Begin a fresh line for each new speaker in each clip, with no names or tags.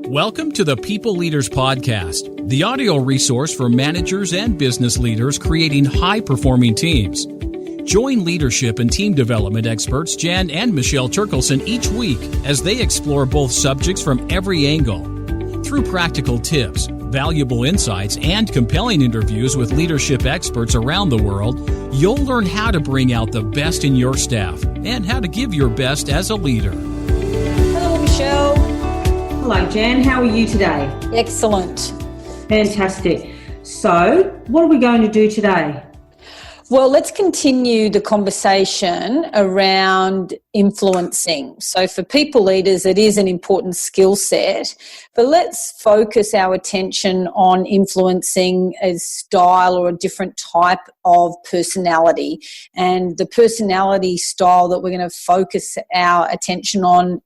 Welcome to the People Leaders Podcast, the audio resource for managers and business leaders creating high-performing teams. Join leadership and team development experts Jan and Michelle Turkelson each week as they explore both subjects from every angle. Through practical tips, valuable insights, and compelling interviews with leadership experts around the world, you'll learn how to bring out the best in your staff and how to give your best as a leader.
Hello, Michelle.
Hello, Jan. How are you today?
Excellent.
Fantastic. So, what are we going to do today?
Well, let's continue the conversation around influencing. So for people leaders, it is an important skill set, but let's focus our attention on influencing a style or a different type of personality. And the personality style that we're going to focus our attention on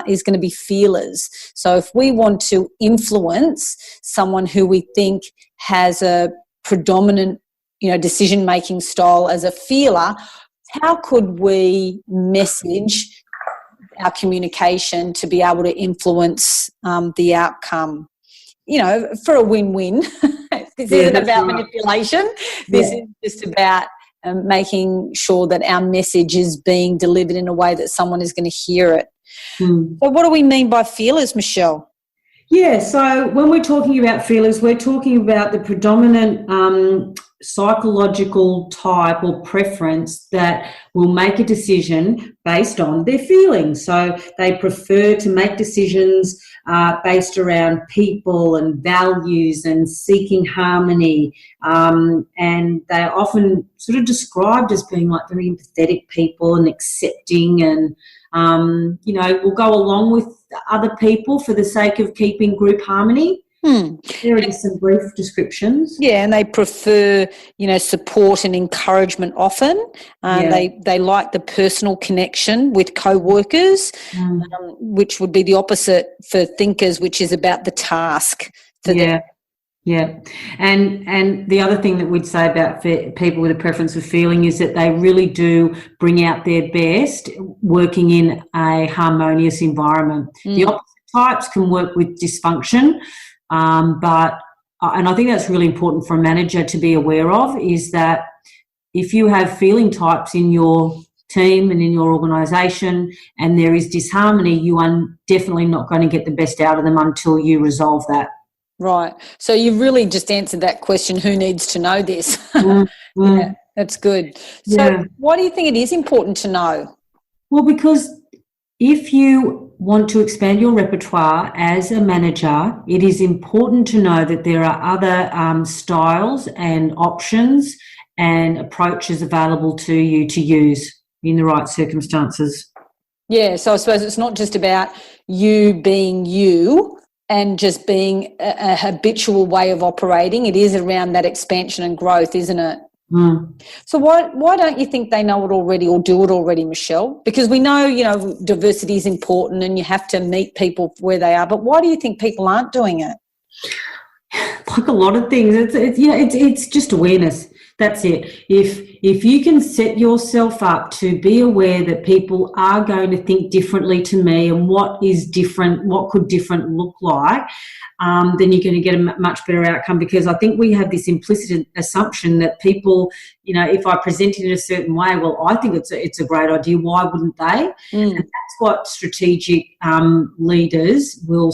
is going to be feelers. So if we want to influence someone who we think has a predominant decision-making style as a feeler, how could we message our communication to be able to influence the outcome? For a win-win. This isn't about manipulation. This is just about making sure that our message is being delivered in a way that someone is going to hear it. So what do we mean by feelers, Michelle?
Yeah, so when we're talking about feelers, we're talking about the predominant psychological type or preference that will make a decision based on their feelings. So they prefer to make decisions based around people and values and seeking harmony, and they're often sort of described as being like very empathetic people and accepting and will go along with other people for the sake of keeping group harmony. There are some brief descriptions.
Yeah, and they prefer, support and encouragement often. They like the personal connection with co-workers, which would be the opposite for thinkers, which is about the task for them.
Yeah, and the other thing that we'd say about people with a preference for feeling is that they really do bring out their best working in a harmonious environment. The opposite types can work with dysfunction, and I think that's really important for a manager to be aware of, is that if you have feeling types in your team and in your organisation and there is disharmony, you are definitely not going to get the best out of them until you resolve that.
Right. So you really just answered that question, who needs to know this? Yeah, that's good. So why do you think it is important to know?
Well, because if you want to expand your repertoire as a manager, it is important to know that there are other styles and options and approaches available to you to use in the right circumstances.
Yeah, so I suppose it's not just about you being you and just being a habitual way of operating. It is around that expansion and growth, isn't it? So why don't you think they know it already or do it already, Michelle? Because we know, diversity is important and you have to meet people where they are, but why do you think people aren't doing it?
Like a lot of things, it's just awareness. That's it. If you can set yourself up to be aware that people are going to think differently to me and what is different, what could different look like, then you're going to get a much better outcome, because I think we have this implicit assumption that people, if I present it in a certain way, well, I think it's a great idea. Why wouldn't they? And that's what strategic leaders will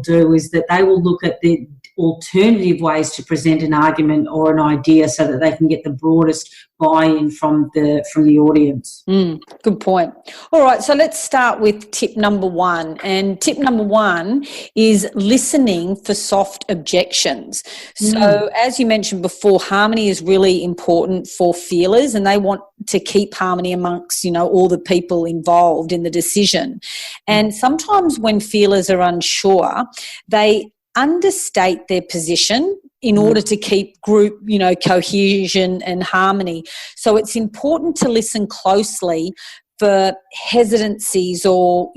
do, is that they will look at the alternative ways to present an argument or an idea so that they can get the broadest buy-in from the audience.
Good point. All right, so let's start with tip number 1. And tip number 1 is listening for soft objections. So as you mentioned before, harmony is really important for feelers, and they want to keep harmony amongst, all the people involved in the decision. And sometimes when feelers are unsure, they understate their position in order to keep group, cohesion and harmony. So it's important to listen closely for hesitancies or,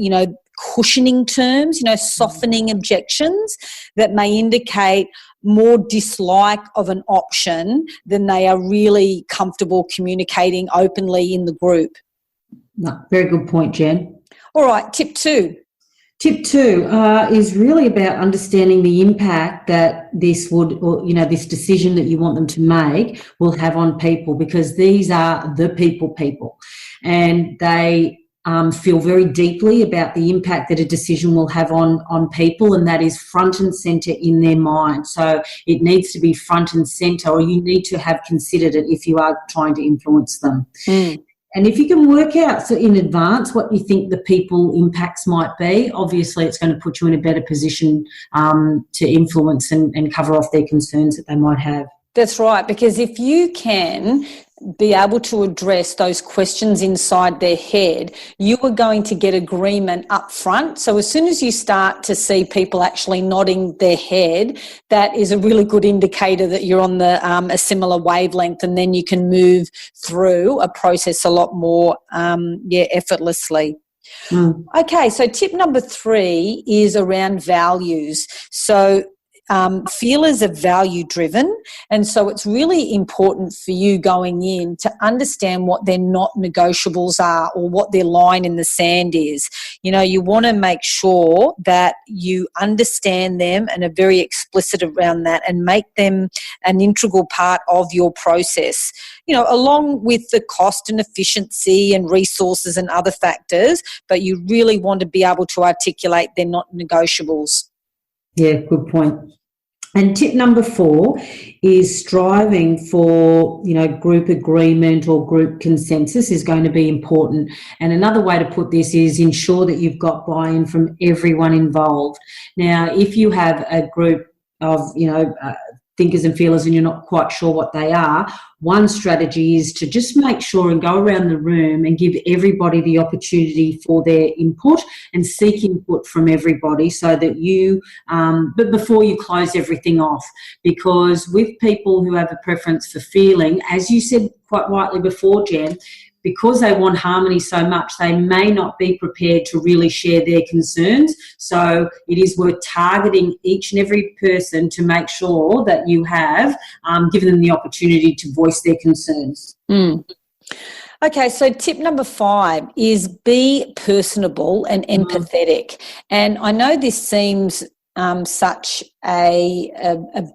cushioning terms, softening objections that may indicate more dislike of an option than they are really comfortable communicating openly in the group.
No, very good point, Jen.
All right, tip 2.
Tip 2 is really about understanding the impact that this would, or this decision that you want them to make will have on people, because these are the people, and they feel very deeply about the impact that a decision will have on people, and that is front and centre in their mind. So it needs to be front and centre, or you need to have considered it if you are trying to influence them. And if you can work out in advance what you think the people impacts might be, obviously it's going to put you in a better position to influence and cover off their concerns that they might have.
That's right, because if you can be able to address those questions inside their head, you are going to get agreement up front. So as soon as you start to see people actually nodding their head, that is a really good indicator that you're on a similar wavelength, and then you can move through a process a lot more effortlessly. Okay, so tip number 3 is around values. So feelers are value driven, and so it's really important for you going in to understand what their not negotiables are, or what their line in the sand is. You want to make sure that you understand them and are very explicit around that, and make them an integral part of your process, along with the cost and efficiency and resources and other factors, but you really want to be able to articulate their not negotiables.
Yeah, good point. And tip number 4 is striving for, group agreement or group consensus is going to be important. And another way to put this is ensure that you've got buy-in from everyone involved. Now, if you have a group of, thinkers and feelers and you're not quite sure what they are, one strategy is to just make sure and go around the room and give everybody the opportunity for their input, and seek input from everybody, so that you, but before you close everything off. Because with people who have a preference for feeling, as you said quite rightly before, Jen, because they want harmony so much, they may not be prepared to really share their concerns. So it is worth targeting each and every person to make sure that you have given them the opportunity to voice their concerns.
Okay, so tip number 5 is be personable and empathetic. And I know this seems such a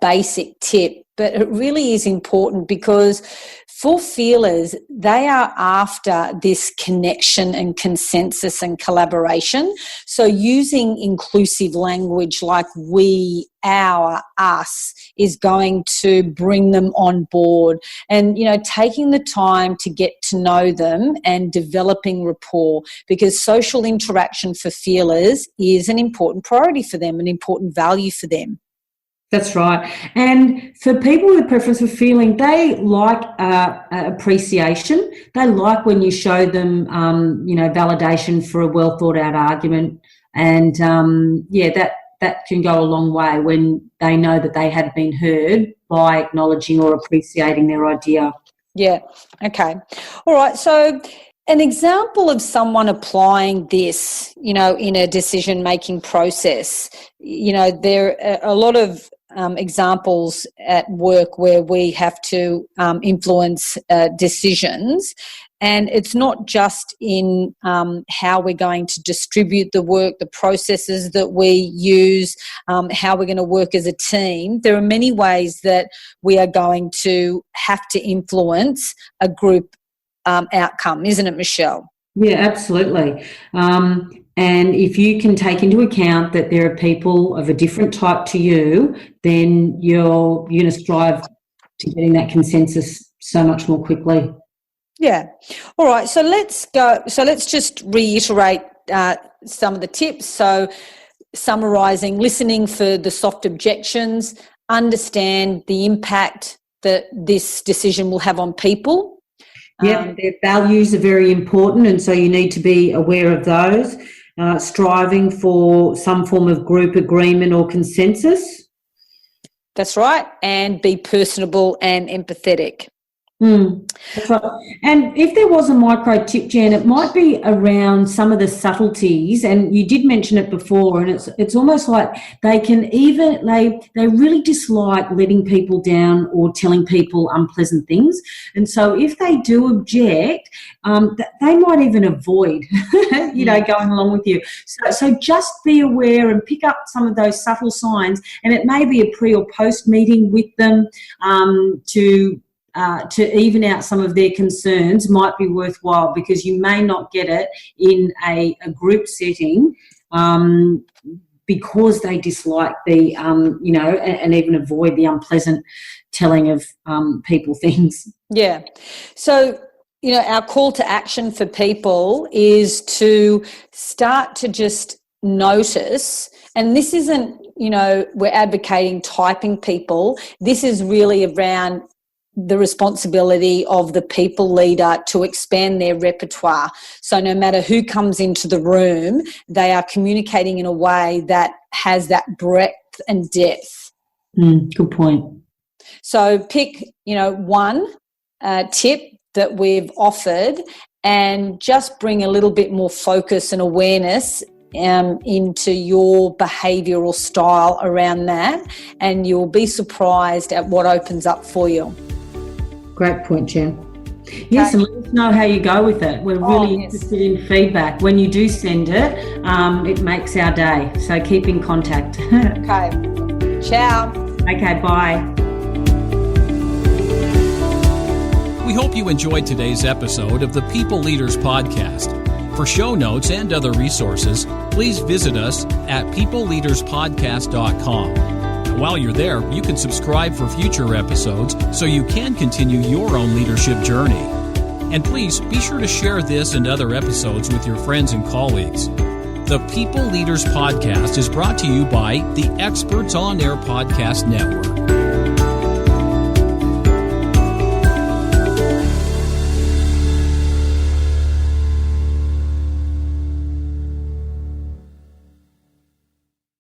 basic tip, but it really is important, because for feelers, they are after this connection and consensus and collaboration. So using inclusive language like we, our, us is going to bring them on board. And, taking the time to get to know them and developing rapport, because social interaction for feelers is an important priority for them, an important value for them.
That's right. And for people with preference for feeling, they like appreciation. They like when you show them, validation for a well thought out argument. And that can go a long way when they know that they have been heard by acknowledging or appreciating their idea.
Yeah. Okay. All right. So an example of someone applying this, in a decision-making process, there are a lot of examples at work where we have to influence decisions. And it's not just in how we're going to distribute the work, the processes that we use, how we're going to work as a team. There are many ways that we are going to have to influence a group outcome, isn't it, Michelle?
Yeah, absolutely. And if you can take into account that there are people of a different type to you, then you're going to strive to getting that consensus so much more quickly.
Yeah. All right. So let's go. So let's just reiterate some of the tips. So summarising, listening for the soft objections, understand the impact that this decision will have on people.
Yeah, their values are very important, and so you need to be aware of those. Striving for some form of group agreement or consensus.
That's right, and be personable and empathetic.
That's right. And if there was a micro tip, Jan, it might be around some of the subtleties, and you did mention it before, and it's almost like they really dislike letting people down or telling people unpleasant things. And so if they do object, they might even avoid, going along with you. So just be aware and pick up some of those subtle signs, and it may be a pre or post meeting with them to even out some of their concerns might be worthwhile, because you may not get it in a group setting because they dislike the, and even avoid the unpleasant telling of people things.
Yeah. So, our call to action for people is to start to just notice, and this isn't, we're advocating typing people. This is really around the responsibility of the people leader to expand their repertoire. So no matter who comes into the room, they are communicating in a way that has that breadth and depth.
Good point.
So pick, one tip that we've offered and just bring a little bit more focus and awareness into your behavioural style around that, and you'll be surprised at what opens up for you.
Great point, Jen. Yes, and let us know how you go with it. We're really interested in feedback. When you do send it, it makes our day. So keep in contact.
Okay. Ciao.
Okay, bye.
We hope you enjoyed today's episode of the People Leaders Podcast. For show notes and other resources, please visit us at peopleleaderspodcast.com. While you're there, you can subscribe for future episodes so you can continue your own leadership journey. And please be sure to share this and other episodes with your friends and colleagues. The People Leaders Podcast is brought to you by the Experts on Air Podcast Network.